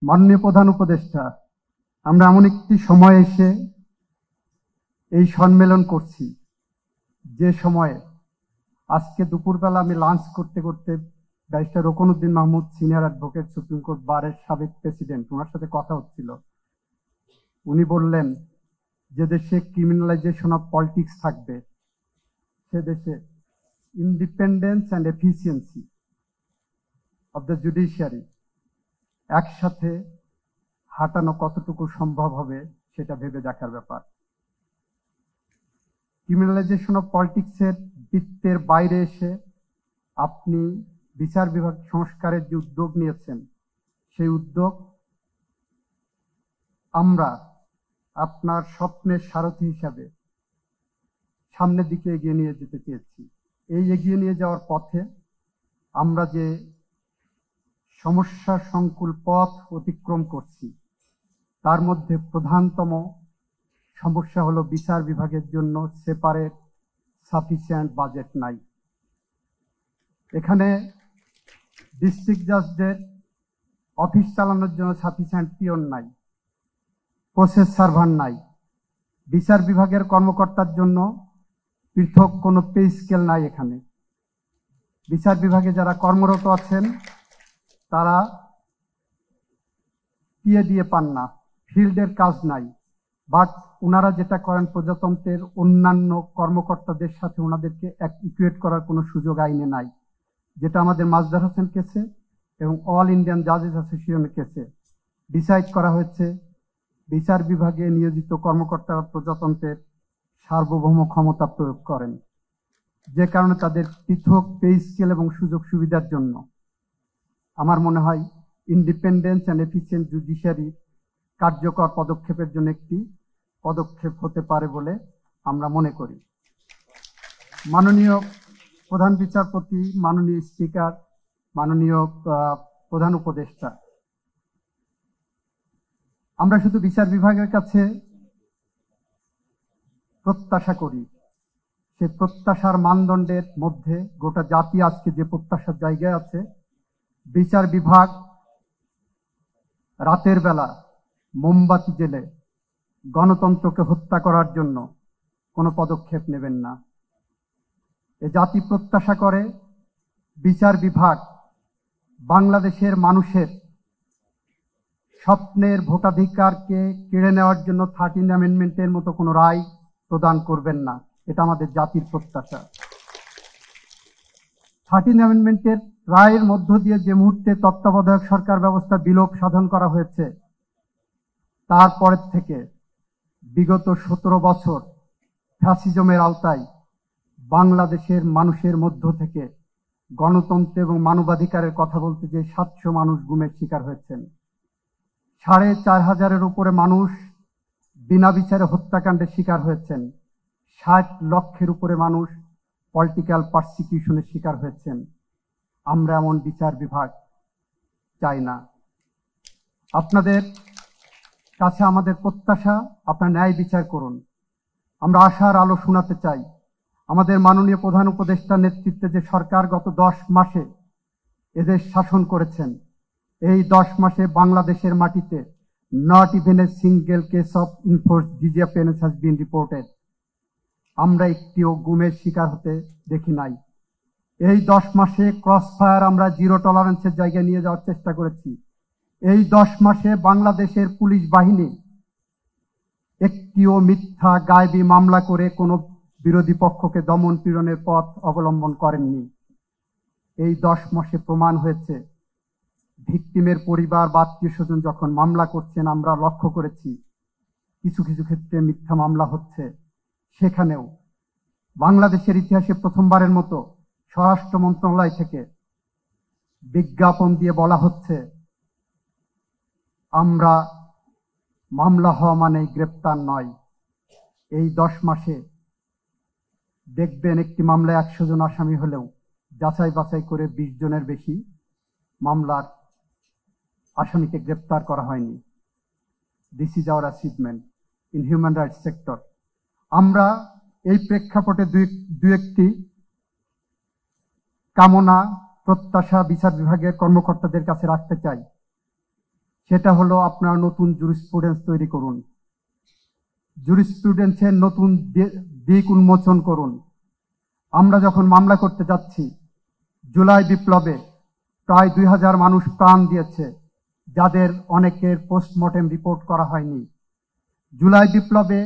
মাননীয় প্রধান উপদেষ্টা, আমরা এমন একটি সময় এসে এই সম্মেলন করছি যে সময়ে আজকে দুপুরবেলা আমি লাঞ্চ করতে করতে barrister Roknuddin Mahmud, senior advocate, supreme court বারের সাবেক প্রেসিডেন্ট, ওনার সাথে কথা হচ্ছিল। উনি বললেন যে দেশে ক্রিমিনালাইজেশন অফ পলিটিক্স থাকবে, সে দেশে independence and efficiency of the judiciary একসাথে হাঁটানো কতটুকু সম্ভব হবে সেটা ভেবে দেখার ব্যাপার। ক্রিমিনালাইজেশন অফ পলিটিক্সের বৃত্তের বাইরে এসে আপনি বিচার বিভাগ সংস্কারের যে উদ্যোগ নিয়েছেন, সেই উদ্যোগ আমরা আপনার স্বপ্নের সারথি হিসাবে সামনের দিকে এগিয়ে নিয়ে যেতে চেয়েছি। এই এগিয়ে নিয়ে যাওয়ার পথে আমরা যে সমস্যা সংকুল পথ অতিক্রম করছি, তার মধ্যে প্রধানতম সমস্যা হলো বিচার বিভাগের জন্য সেপারেট সাফিসিয়েন্ট বাজেট নাই। এখানে ডিস্ট্রিক্ট জাজদের অফিস চালানোর জন্য সাফিসিয়েন্ট পিয়ন নাই, প্রসেস সার্ভার নাই। বিচার বিভাগের কর্মকর্তার জন্য পৃথক কোনো পে স্কেল নাই। এখানে বিচার বিভাগে যারা কর্মরত আছেন তারা পিএ দিয়ে পান না, ফিল্ডের কাজ নাই। বাট ওনারা যেটা করেন, প্রজাতন্ত্রের অন্যান্য কর্মকর্তাদের সাথে ওনাদেরকে ইকুয়েট করার কোনো সুযোগ আইনে নাই, যেটা আমাদের মাজদার হোসেন কেসে এবং অল ইন্ডিয়ান জাজেস অ্যাসোসিয়েশনের কেসে ডিসাইড করা হয়েছে। বিচার বিভাগে নিয়োজিত কর্মকর্তারা প্রজাতন্ত্রের সার্বভৌম ক্ষমতা প্রয়োগ করেন, যে কারণে তাদের পৃথক পে স্কেল এবং সুযোগ সুবিধার জন্য আমার মনে হয় ইন্ডিপেন্ডেন্স অ্যান্ড এফিসিয়েন্ট জুডিশিয়ারি কার্যকর পদক্ষেপের জন্য একটি পদক্ষেপ হতে পারে বলে আমরা মনে করি। মাননীয় প্রধান বিচারপতি, মাননীয় স্পিকার, মাননীয় প্রধান উপদেষ্টা, আমরা শুধু বিচার বিভাগের কাছে প্রত্যাশা করি, সে প্রত্যাশার মানদণ্ডের মধ্যে গোটা জাতি আজকে যে প্রত্যাশার জায়গায় আছে, বিচার বিভাগ রাতের বেলা মোমবাতি জেলে গণতন্ত্রকে হত্যা করার জন্য কোনো পদক্ষেপ নেবেন না। এ জাতি প্রত্যাশা করে বিচার বিভাগ বাংলাদেশের মানুষের স্বপ্নের ভোটাধিকারকে কেড়ে নেওয়ার জন্য 13 অ্যামেন্ডমেন্টের মতো কোনো রায় প্রদান করবেন না। এটা আমাদের জাতির প্রত্যাশা। 13 অ্যামেন্ডমেন্টের রায়ের মধ্য দিয়ে যে মুহূর্তে তত্ত্বাবধায়ক সরকার ব্যবস্থা বিলোপ সাধন করা হয়েছে, তারপরের থেকে বিগত 17 বছর ফ্যাসিজমের আওতায় বাংলাদেশের মানুষের মধ্য থেকে গণতন্ত্র এবং মানবাধিকারের কথা বলতে যে 700 মানুষ গুমের শিকার হয়েছেন, 4500-এর উপরে মানুষ বিনা বিচারে হত্যাকাণ্ডের শিকার হয়েছেন, 60 লক্ষের উপরে মানুষ পলিটিক্যাল পারসিকিউশনের শিকার হয়েছেন। আমরা এমন বিচার বিভাগ চাই না। আপনাদের কাছে আমাদের প্রত্যাশা, আপনারা ন্যায় বিচার করুন। আমরা আশার আলো শোনাতে চাই। আমাদের মাননীয় প্রধান উপদেষ্টার নেতৃত্বে যে সরকার গত 10 মাসে এদেশ শাসন করেছেন, এই 10 মাসে বাংলাদেশের মাটিতে not even a single case of enforced জিজিয়া পেনেস হ্যাজ বিন রিপোর্টেড। আমরা একটিও গুমের শিকার হতে দেখি নাই। এই 10 মাসে ক্রস ফায়ার আমরা জিরো টলারেন্সের জায়গায় নিয়ে যাওয়ার চেষ্টা করেছি। এই 10 মাসে বাংলাদেশের পুলিশ বাহিনী একটিও মিথ্যা গায়েবী মামলা করে কোনো বিরোধী পক্ষকে দমন পীড়নের পথ অবলম্বন করেননি। এই 10 মাসে প্রমাণ হয়েছে, ভিকটিমের পরিবার বা আত্মীয় স্বজন যখন মামলা করছেন, আমরা লক্ষ্য করেছি কিছু কিছু ক্ষেত্রে মিথ্যা মামলা হচ্ছে। সেখানেও বাংলাদেশের ইতিহাসে প্রথমবারের মতো স্বরাষ্ট্র মন্ত্রণালয় থেকে বিজ্ঞাপন দিয়ে বলা হচ্ছে, আমরা মামলা হওয়া মানে গ্রেপ্তার নয়। এই 10 মাসে দেখবেন একটি মামলায় 100 জন আসামি হলেও যাচাই বাছাই করে 20 জনের বেশি মামলার আসামিকে গ্রেপ্তার করা হয়নি। This is our achievement in human rights sector. আমরা এই প্রেক্ষাপটে দু একটি কামনা, প্রত্যাশা বিচার বিভাগের কর্মকর্তাদের কাছে রাখতে চাই। সেটা হলো আপনারা নতুন জুরিসপ্রুডেন্স তৈরি করুন, জুরিসপ্রুডেন্সের নতুন দিক উন্মোচন করুন। আমরা যখন মামলা করতে যাচ্ছি, জুলাই বিপ্লবে প্রায় 2000 মানুষ প্রাণ দিয়েছে, যাদের অনেকের পোস্টমর্টেম রিপোর্ট করা হয়নি। জুলাই বিপ্লবে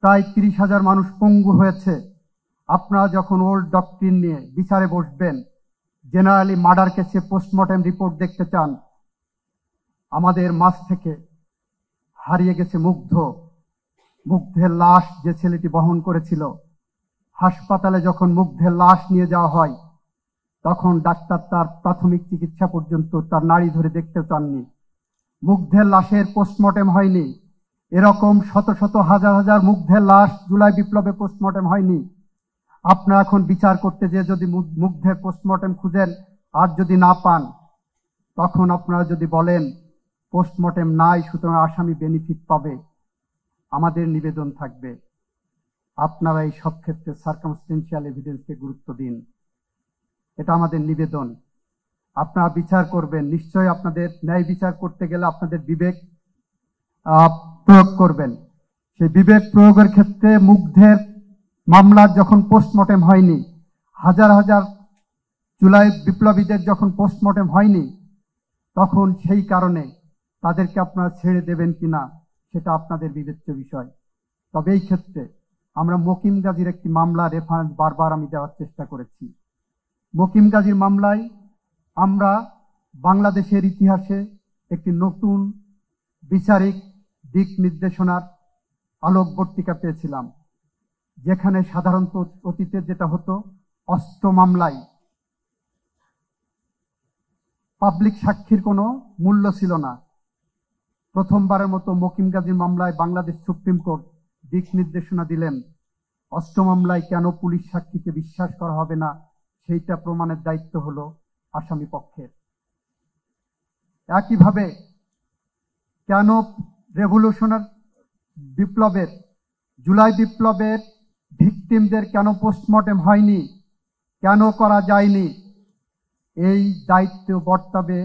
প্রায় 30,000 মানুষ পঙ্গু হয়েছে। আপনারা যখন ওল্ড ডক্ট্রিন নিয়ে বিচারে বসবেন, জেনারেলি মার্ডার কেসে পোস্টমর্টেম রিপোর্ট দেখতে চান। আমাদের মাঝ থেকে হারিয়ে গেছে মুগ্ধের লাশ যে ছেলেটি বহন করেছিল। হাসপাতালে যখন মুগ্ধের লাশ নিয়ে যাওয়া হয়, তখন ডাক্তার তার প্রাথমিক চিকিৎসা পর্যন্ত তার নাড়ি ধরে দেখতে চাননি। মুগ্ধের লাশের পোস্টমর্টেম হয়নি। এরকম শত শত হাজার হাজার মুগ্ধের লাশ জুলাই বিপ্লবে পোস্টমর্টেম হয়নি। আপনারা এখন বিচার করতে যে যদি মুগ্ধের পোস্টমর্টেম খুঁজেন আর যদি না পান, তখন আপনারা যদি বলেন পোস্টমর্টেম নাই সুতরাং আসামি বেনিফিট পাবে, আমাদের নিবেদন থাকবে আপনারা এই সব ক্ষেত্রে সার্কামস্টেন্সিয়াল এভিডেন্সকে গুরুত্ব দিন। এটা আমাদের নিবেদন। আপনারা বিচার করবেন, নিশ্চয়ই আপনাদের ন্যায় বিচার করতে গেলে আপনাদের বিবেক প্রয়োগ করবেন। সেই বিবেক প্রয়োগের ক্ষেত্রে মুগ্ধের মামলার যখন পোস্টমর্টেম হয়নি, হাজার হাজার জুলাই বিপ্লবীদের যখন পোস্টমর্টেম হয়নি, তখন সেই কারণে তাদেরকে আপনারা ছেড়ে দেবেন কিনা সেটা আপনাদের বিবেচ্য বিষয়। তবে এই ক্ষেত্রে আমরা মকিম গাজীর একটি মামলা রেফারেন্স বারবার আমি দেওয়ার চেষ্টা করেছি। মকিম গাজীর মামলায় আমরা বাংলাদেশের ইতিহাসে একটি নতুন বিচারিক দিক নির্দেশনার আলোকবর্তিকা পেয়েছিলাম, যেখানে সাধারণত অতীতে যেটা হতো, অস্ত্র মামলায় পাবলিক সাক্ষীর কোনো মূল্য ছিল না। প্রথমবারের মতো মকিম গাজীর মামলায় বাংলাদেশ সুপ্রিম কোর্ট দিক নির্দেশনা দিলেন, অস্ত্র মামলায় কেন পুলিশ সাক্ষীকে বিশ্বাস করা হবে না, সেইটা প্রমাণের দায়িত্ব হলো আসামি পক্ষের। একইভাবে কেন রেভলিউশনার বিপ্লবের, জুলাই বিপ্লবের ভিকটিমদের কেন পোস্টমর্টেম হয়নি, কেন করা যায়নি, এই দায়িত্ব বর্তাবে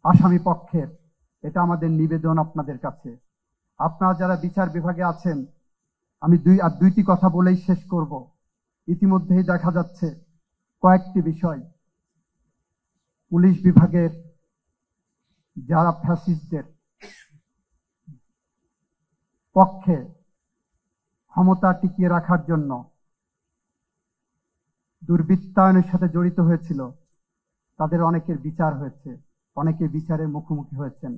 আসামি পক্ষের। এটা আমাদের নিবেদন আপনাদের কাছে। আপনারা যারা বিচার বিভাগে আছেন, আমি দুইটি কথা বলেই শেষ করব। ইতিমধ্যেই দেখা যাচ্ছে কয়েকটি বিষয় পুলিশ বিভাগের যারা ফ্যাসিস্টদের পক্ষে ক্ষমতা টিকিয়ে রাখার জন্য দুর্বৃত্তায়নের সাথে জড়িত হয়েছিল, তাদের অনেকের বিচার হয়েছে, অনেকে বিচারের মুখোমুখি হয়েছেন।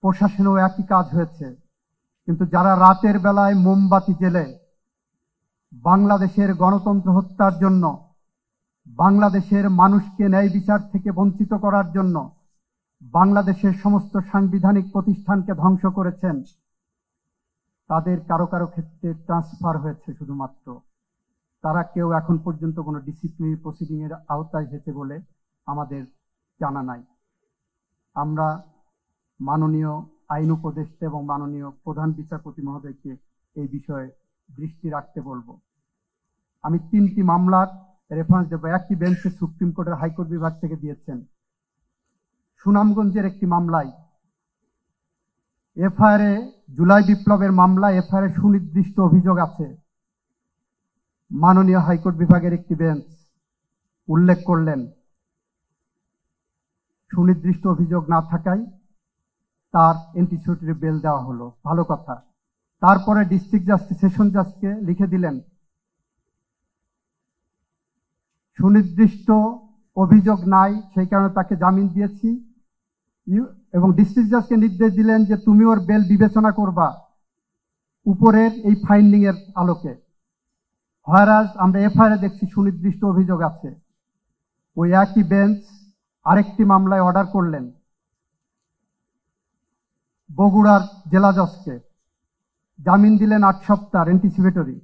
প্রশাসনেও একই কাজ হয়েছে। কিন্তু যারা রাতের বেলায় মোমবাতি জেলে বাংলাদেশের গণতন্ত্র হত্যার জন্য, বাংলাদেশের মানুষকে ন্যায় বিচার থেকে বঞ্চিত করার জন্য, বাংলাদেশের সমস্ত সাংবিধানিক প্রতিষ্ঠানকে ধ্বংস করেছেন, তাদের কারো কারো ক্ষেত্রে ট্রান্সফার হয়েছে শুধুমাত্র। তারা কেউ এখন পর্যন্ত কোনো ডিসিপ্লিনারি প্রসিডিং এর আওতায় হয়েছে বলে আমাদের জানা নাই। আমরা মাননীয় আইন উপদেষ্টা এবং মাননীয় প্রধান বিচারপতি মহোদয়কে এই বিষয়ে দৃষ্টি রাখতে বলবো। আমি 3টি মামলার রেফারেন্স দেব। একটি বেঞ্চে সুপ্রিম কোর্টের হাইকোর্ট বিভাগ থেকে দিয়েছেন। সুনামগঞ্জের একটি মামলায় এফআইআরে, জুলাই বিপ্লবের মামলা এফআইআরে সুনির্দিষ্ট অভিযোগ আছে। মাননীয় হাইকোর্ট বিভাগের একটি বেঞ্চ উল্লেখ করলেন সুনির্দিষ্ট অভিযোগ না থাকায় তার অ্যান্টিসিপেটরি বেল দেওয়া হলো, ভালো কথা। তারপরে ডিস্ট্রিক্ট জাস্টিস, সেশন জাজকে লিখে দিলেন সুনির্দিষ্ট অভিযোগ নাই, সেই কারণে তাকে জামিন দিয়েছি, এবং ডিস্ট্রিক্ট জাজকে নির্দেশ দিলেন যে তুমি ওর বেল বিবেচনা করবা উপরের এই ফাইন্ডিং এর আলোকে। হয়রাজ আমরা এফআইআর দেখছি সুনির্দিষ্ট অভিযোগ আছে। ওই একই বেঞ্চ আরেকটি মামলায় অর্ডার করলেন বগুড়ার জেলা জজকে, জামিন দিলেন 8 সপ্তাহ অ্যান্টিসিপেটরি।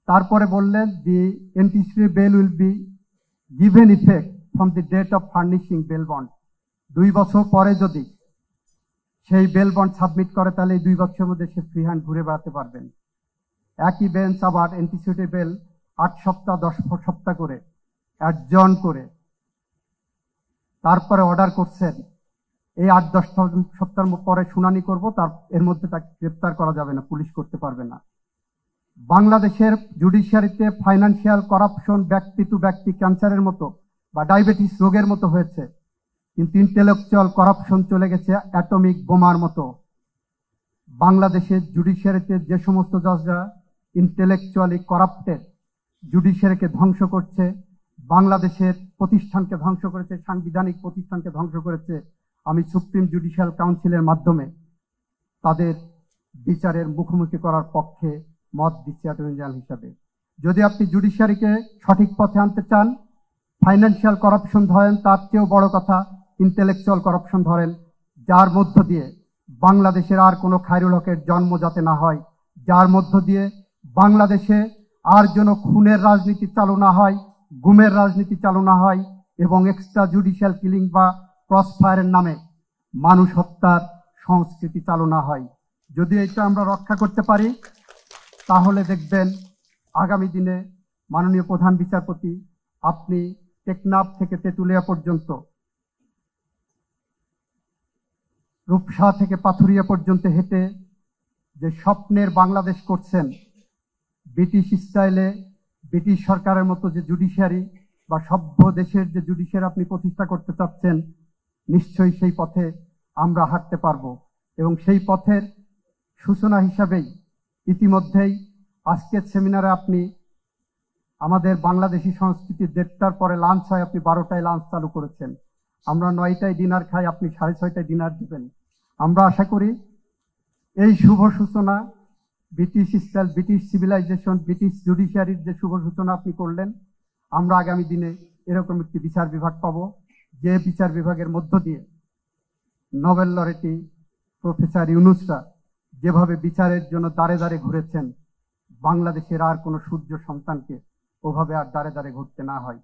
তারপরে বললেন the anticipatory bail will be given effect from the date of furnishing bail bond. 2 বছর পরে যদি সেই বেল বন্ড সাবমিট করে, তাহলে এই 2 বছরের মধ্যে সে ফ্রি হ্যান্ড ঘুরে বেড়াতে পারবেন। একই বেঞ্চ আবার অ্যান্টিসিপেটরি বেল 8 সপ্তাহ 10 সপ্তাহ করে অ্যাডজন করে তারপরে অর্ডার করছেন এই 8-10 সপ্তাহ পরে শুনানি করব, তার এর মধ্যে তাকে গ্রেপ্তার করা যাবে না, পুলিশ করতে পারবে না। বাংলাদেশের জুডিশিয়ারিতে ফাইন্যান্সিয়াল করাপশন ব্যক্তি টু ব্যক্তি ক্যান্সারের মতো বা ডায়াবেটিস রোগের মতো হয়েছে, কিন্তু ইন্টেলেকচুয়াল করাপশন চলে গেছে অ্যাটমিক বোমার মতো। বাংলাদেশের জুডিশিয়ারিতে যে সমস্ত জজরা ইন্টেলেকচুয়ালি করাপ্টেড, জুডিশিয়ারিকে ধ্বংস করছে, বাংলাদেশের প্রতিষ্ঠানকে ধ্বংস করেছে, সাংবিধানিক প্রতিষ্ঠানকে ধ্বংস করেছে, আমি সুপ্রিম জুডিশিয়াল কাউন্সিলের মাধ্যমে তাদের বিচারের মুখোমুখি করার পক্ষে মত দিচ্ছি অ্যাটর্নি জেনারেল হিসাবে। যদি আপনি জুডিশিয়ারিকে সঠিক পথে আনতে চান, ফাইন্যান্সিয়াল করাপশন ধরেন, তার চেয়েও বড় কথা ইন্টেলেকচুয়াল করাপশন ধরেন, যার মধ্য দিয়ে বাংলাদেশের আর কোনো খায়রুল হকের জন্ম যাতে না হয়, যার মধ্য দিয়ে বাংলাদেশে আর যেন খুনের রাজনীতি চালু না হয়, গুমের রাজনীতি চালু না হয়, এবং এক্সট্রা জুডিশিয়াল কিলিং বা ক্রস ফায়ারের নামে মানুষ হত্যার সংস্কৃতি চালু না হয়। যদি এটা আমরা রক্ষা করতে পারি, তাহলে দেখবেন আগামী দিনে মাননীয় প্রধান বিচারপতি, আপনি টেকনাফ থেকে তেঁতুলিয়া পর্যন্ত, রূপসা থেকে পাথুরিয়া পর্যন্ত হেঁটে যে স্বপ্নের বাংলাদেশ করছেন, ব্রিটিশ স্টাইলে ব্রিটিশ সরকারের মতো যে জুডিশিয়ারি বা সভ্য দেশের যে জুডিশিয়ারি আপনি প্রতিষ্ঠা করতে চাচ্ছেন, নিশ্চয়ই সেই পথে আমরা হাঁটতে পারবো। এবং সেই পথের সূচনা হিসাবেই ইতিমধ্যেই আজকের সেমিনারে আপনি আমাদের বাংলাদেশি সংস্কৃতির 1:30টার পরে লাঞ্চ হয়, আপনি 12টায় লাঞ্চ চালু করেছেন। আমরা 9টায় ডিনার খাই, আপনি 6:30টায় ডিনার দেবেন। আমরা আশা করি এই শুভ সূচনা, British style, British civilization, British জুডিশিয়ারির যে শুভ সূচনা আপনি করলেন, আমরা আগামী দিনে এরকম একটি বিচার বিভাগ পাবো, যে বিচার বিভাগের মধ্য দিয়ে নোবেল লরেটি প্রফেসর ইউনূসরা যেভাবে বিচারের জন্য দাঁড়ে দাঁড়ে ঘুরেছেন, বাংলাদেশের আর কোনো সূর্য সন্তানকে ওভাবে আর দাঁড়ে দাঁড়ে ঘুরতে না হয়।